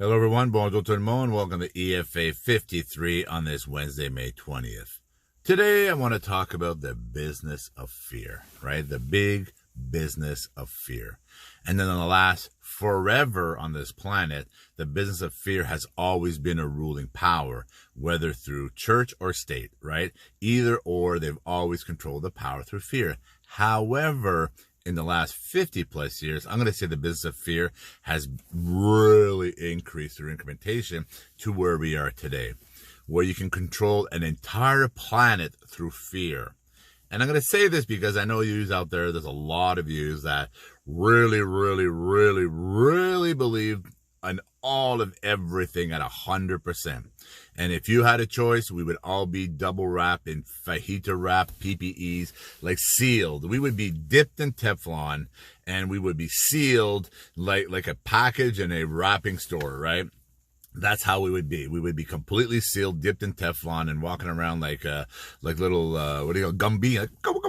Hello everyone, bonjour tout le monde. Welcome to EFA53 on this Wednesday, May 20th. Today I want to talk about the business of fear, right? The big business of fear. And then in the last forever on this planet, the business of fear has always been a ruling power, whether through church or state, right? Either or, they've always controlled the power through fear. However, in the last 50 plus years, I'm going to say the business of fear has really increased through incrementation to where we are today, where you can control an entire planet through fear. And I'm going to say this because I know yous out there's a lot of yous that really believe in all of everything at 100%. And if you had a choice, we would all be double wrapped in fajita wrap PPEs, like sealed. We would be dipped in Teflon and we would be sealed like a package in a wrapping store, right? That's how we would be. We would be completely sealed, dipped in Teflon, and walking around like little Gumby. Like, go.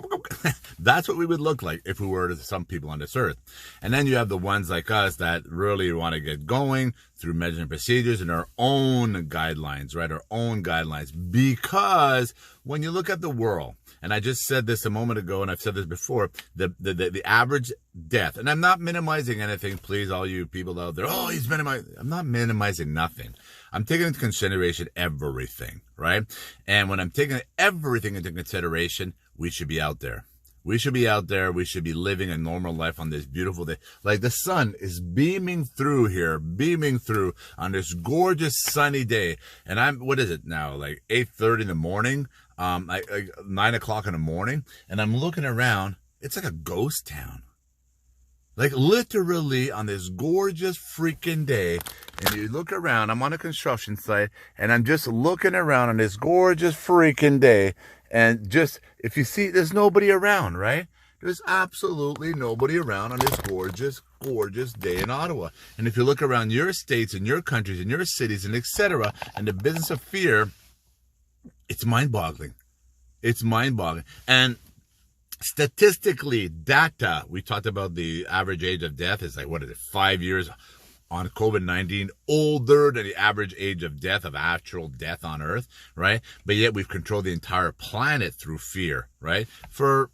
That's what we would look like if we were to some people on this earth. And then you have the ones like us that really want to get going through measurement procedures and our own guidelines, right? Our own guidelines. Because when you look at the world, and I just said this a moment ago, and I've said this before, the average death, and I'm not minimizing anything, please, all you people out there, oh, he's minimizing. I'm not minimizing nothing. I'm taking into consideration everything, right? And when I'm taking everything into consideration, we should be out there. We should be out there. We should be living a normal life on this beautiful day. Like the sun is beaming through here, on this gorgeous sunny day. And what is it now? Like 8:30 in the morning, like 9 o'clock in the morning. And I'm looking around. It's like a ghost town. Like literally on this gorgeous freaking day. And you look around, I'm on a construction site and I'm just looking around on this gorgeous freaking day. And just, if you see, there's nobody around, right? There's absolutely nobody around on this gorgeous day in Ottawa. And if you look around your states and your countries and your cities and etc., and the business of fear, it's mind-boggling. It's mind-boggling. And statistically, data, we talked about the average age of death is like, 5 years on COVID-19, older than the average age of death, of actual death on Earth, right? But yet we've controlled the entire planet through fear, right? For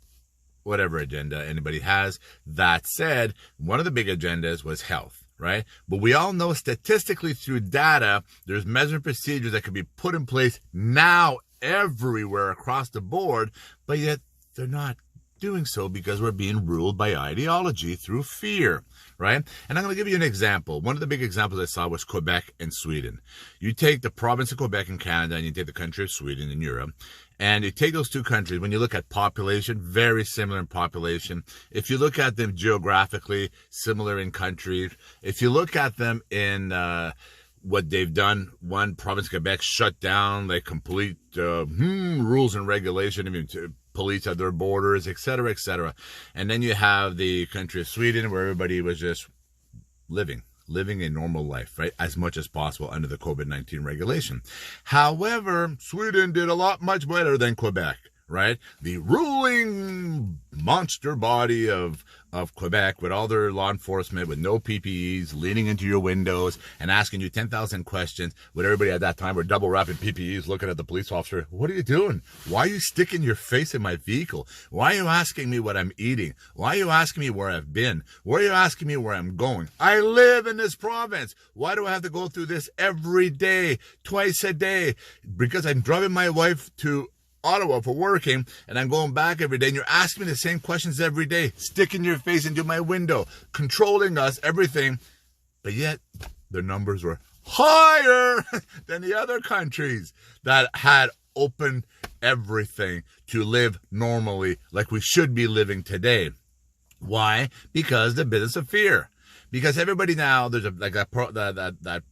whatever agenda anybody has. That said, one of the big agendas was health, right? But we all know statistically through data, there's measurement procedures that can be put in place now everywhere across the board, but yet they're not doing so because we're being ruled by ideology through fear, right? And I'm going to give you an example. One of the big examples I saw was Quebec and Sweden. You take the province of Quebec in Canada and you take the country of Sweden in Europe, and you take those two countries, when you look at population, very similar in population. If you look at them geographically, similar in countries. If you look at them in what they've done, one province, Quebec, shut down like complete rules and regulation, I mean, police at their borders, etc., etc. And then you have the country of Sweden, where everybody was just living a normal life, right? As much as possible under the COVID-19 regulation. However, Sweden did a lot much better than Quebec, right? The ruling monster body of Quebec, with all their law enforcement, with no PPEs, leaning into your windows and asking you 10,000 questions, with everybody at that time were double wrapping PPEs, looking at the police officer. What are you doing? Why are you sticking your face in my vehicle? Why are you asking me what I'm eating? Why are you asking me where I've been? Why are you asking me where I'm going? I live in this province. Why do I have to go through this every day, twice a day? Because I'm driving my wife to Ottawa for working, and I'm going back every day, and you're asking me the same questions every day, sticking your face into my window, controlling us, everything. But yet, their numbers were higher than the other countries that had opened everything to live normally like we should be living today. Why? Because the business of fear. Because everybody now, there's that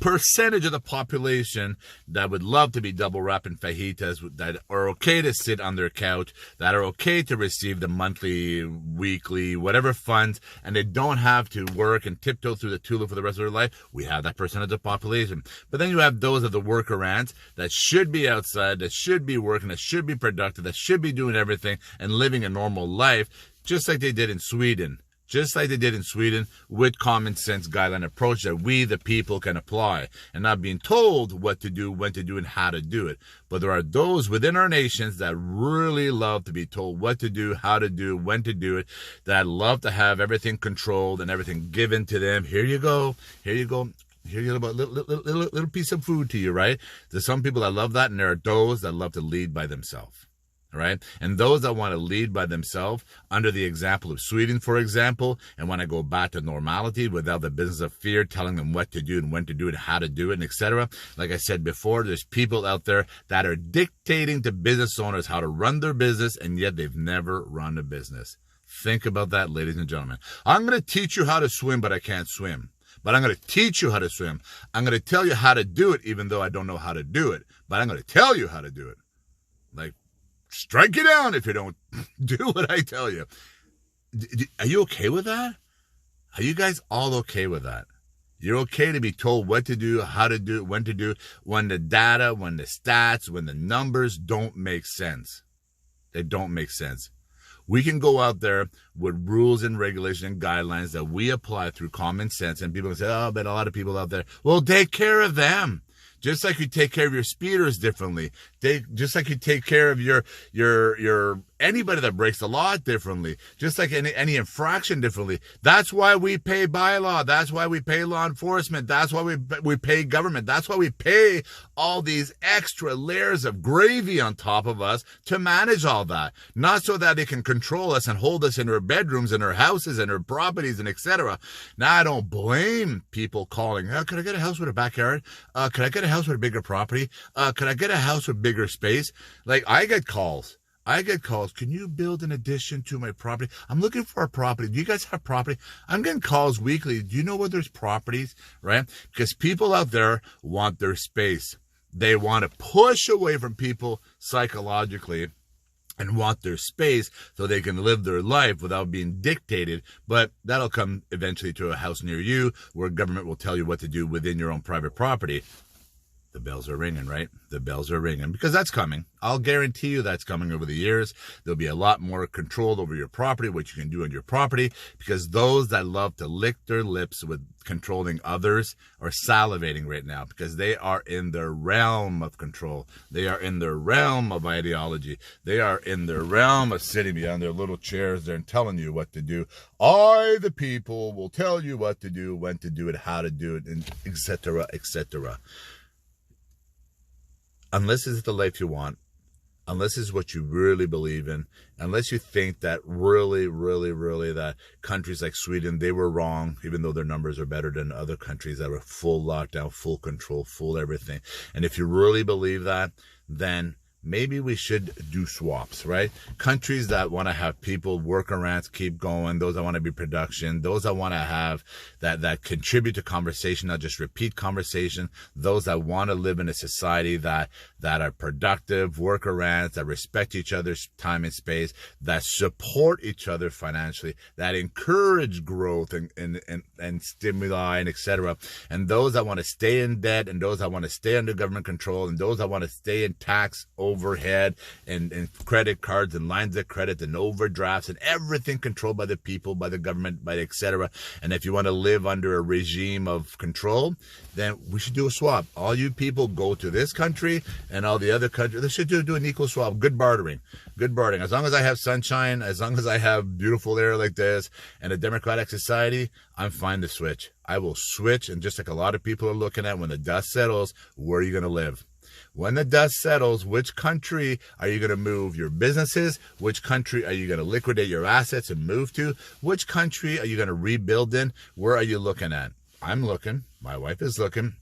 percentage of the population that would love to be double wrapped in fajitas, that are okay to sit on their couch, that are okay to receive the monthly, weekly, whatever funds, and they don't have to work and tiptoe through the tulip for the rest of their life. We have that percentage of the population. But then you have those of the worker ants that should be outside, that should be working, that should be productive, that should be doing everything and living a normal life, just like they did in Sweden, just like they did in Sweden, with common sense guideline approach that we, the people, can apply, and not being told what to do, when to do, and how to do it. But there are those within our nations that really love to be told what to do, how to do, when to do it, that love to have everything controlled and everything given to them. Here you go. Here you go. Here you go, a little piece of food to you, right? There's some people that love that, and there are those that love to lead by themselves. Right? And those that want to lead by themselves, under the example of Sweden, for example, and want to go back to normality without the business of fear telling them what to do and when to do it, how to do it, and etc. Like I said before, there's people out there that are dictating to business owners how to run their business, and yet they've never run a business. Think about that, ladies and gentlemen. I'm going to teach you how to swim, but I can't swim. But I'm going to teach you how to swim. I'm going to tell you how to do it, even though I don't know how to do it. But I'm going to tell you how to do it. Like, strike you down if you don't do what I tell you. Are you okay with that? Are you guys all okay with that? You're okay to be told what to do, how to do it, when to do it, when the data, when the stats, when the numbers don't make sense. They don't make sense. We can go out there with rules and regulations and guidelines that we apply through common sense, and people can say, oh, but a lot of people out there, well, take care of them. Just like you take care of your speeders differently. Just like you take care of your anybody that breaks the law differently. Just like any infraction differently. That's why we pay bylaw. That's why we pay law enforcement. That's why we pay government. That's why we pay all these extra layers of gravy on top of us to manage all that. Not so that they can control us and hold us in our bedrooms, in our houses, and our properties, and etc. Now, I don't blame people calling, could I get a house with a backyard? Could I get a house with a bigger property? Could I get a house with bigger space? Like, I get calls. Can you build an addition to my property? I'm looking for a property. Do you guys have property? I'm getting calls weekly. Do you know where there's properties? Right? Because people out there want their space. They want to push away from people psychologically and want their space so they can live their life without being dictated. But that'll come eventually to a house near you where government will tell you what to do within your own private property. The bells are ringing, right? The bells are ringing, because that's coming. I'll guarantee you that's coming over the years. There'll be a lot more control over your property, what you can do on your property, because those that love to lick their lips with controlling others are salivating right now, because they are in their realm of control. They are in their realm of ideology. They are in their realm of sitting behind their little chairs there and telling you what to do. I, the people, will tell you what to do, when to do it, how to do it, and etc., etc. Unless it's the life you want, unless it's what you really believe in, unless you think that really that countries like Sweden, they were wrong, even though their numbers are better than other countries that were full lockdown, full control, full everything. And if you really believe that, then maybe we should do swaps, right? Countries that want to have people workarounds keep going, those that want to be production, those that want to have that contribute to conversation, not just repeat conversation, those that want to live in a society that are productive, workarounds, that respect each other's time and space, that support each other financially, that encourage growth and stimuli and etc. And those that want to stay in debt, and those that want to stay under government control, and those that want to stay in tax overhead and credit cards and lines of credit and overdrafts and everything controlled by the people, by the government, by etc. And if you want to live under a regime of control, then we should do a swap. All you people go to this country, and all the other countries, they should do an equal swap. Good bartering. As long as I have sunshine, as long as I have beautiful air like this and a democratic society, I'm fine to switch. I will switch, and just like a lot of people are looking at, when the dust settles, where are you going to live? When the dust settles, which country are you going to move your businesses? Which country are you going to liquidate your assets and move to? Which country are you going to rebuild in? Where are you looking at? I'm looking. My wife is looking.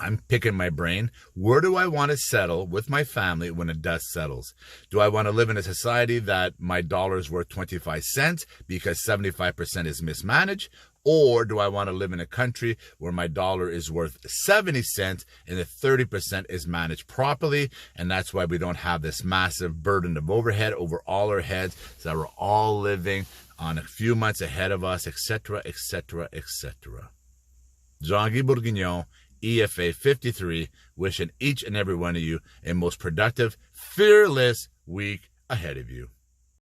I'm picking my brain. Where do I want to settle with my family when the dust settles? Do I want to live in a society that my dollar is worth 25 cents because 75% is mismanaged? Or do I want to live in a country where my dollar is worth 70 cents and the 30% is managed properly? And that's why we don't have this massive burden of overhead over all our heads, so that we're all living on a few months ahead of us, etc., etc., etc. Jean-Guy Bourguignon, EFA53, wishing each and every one of you a most productive, fearless week ahead of you.